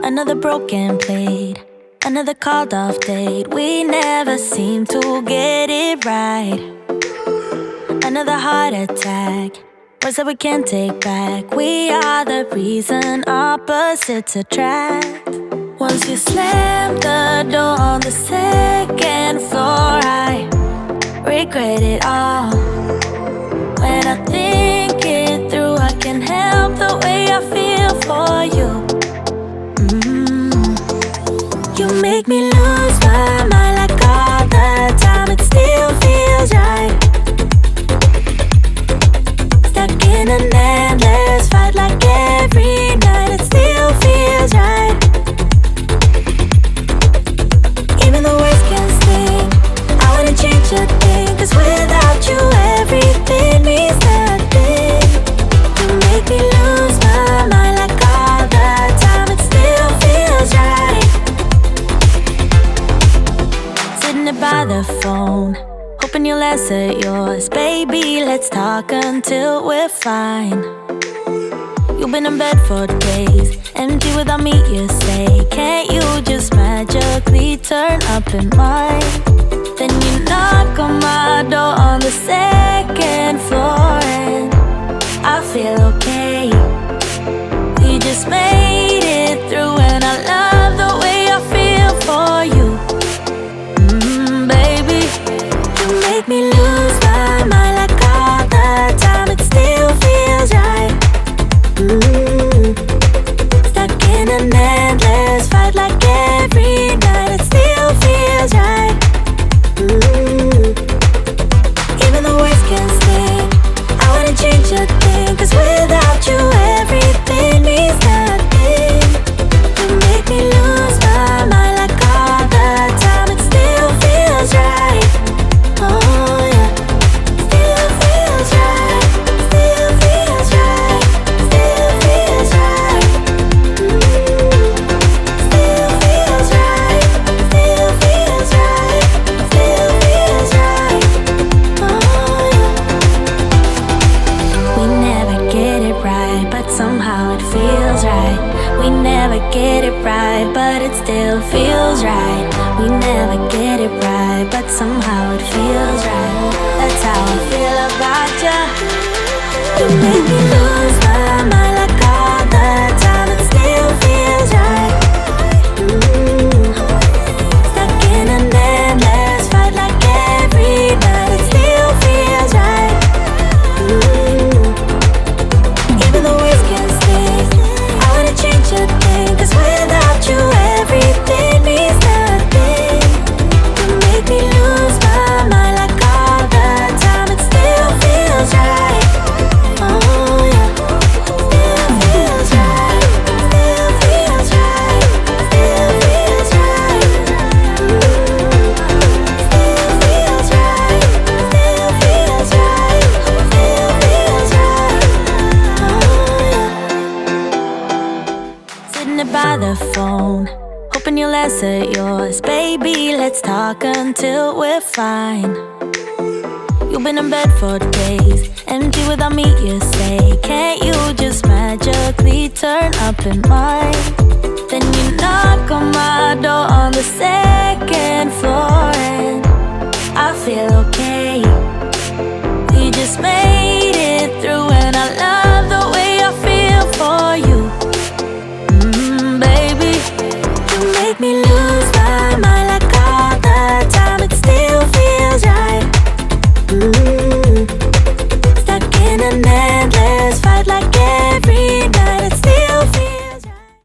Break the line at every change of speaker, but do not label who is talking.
Another broken plate, another called off date. We never seem to get it right. Another heart attack, words that we can't take back. We are the reason opposites attract. Once you slam the door on the second floor, I regret it all. When I think it through, I can't help the way I feel for you. You make me lose my mind like all the time. It still feels right. Stuck in an endless fight like every night. It still feels right. Even the worst can sting. I wouldn't change a thing, 'cause without you everything means nothing. You make me lose my mind like all the time. It still feels right. By the phone, hoping you'll answer yours. Baby, let's talk until we're fine. You've been in bed for days, empty without me, you say. Can't you just magically turn up in mine? Then you knock on my door on the second floor, and I feel okay. We just made it through, and I love the way I feel for you. Make me lose my mind like all the time. It still feels right. Stuck in an endless fight like every night. It still feels right. Even the worst can sting. I wouldn't change a thing, 'cause without you everything means nothing. You make me lose my mind like all the time. It still feels right. Oh yeah, still feels right, still feels right, still feels right. Still feels right, still feels right, still feels right. Oh yeah. We never get it right, but somehow it feels right. We never get it right, but it still feels right. We never get it right, but somehow it feels right. That's how I feel about you. You make me lose my mind like all the time. It still feels right. Stuck in an endless fight like every night. It still feels right. Even the worst can sting. I wouldn't change a thing, 'cause without you everything means nothing. You make me lose my mind like all the time. It still feels right. Oh yeah, still feels right. Still feels right. Still feels right. Still feels right. Still feels right. Still feels right. Oh yeah. Sitting there by the phone, hoping you'll answer yours. Baby, let's talk until we're fine. You've been in bed for days, empty without me, you say. Can't you just magically turn up in mine? Then you knock on my door on the second floor, and I feel okay.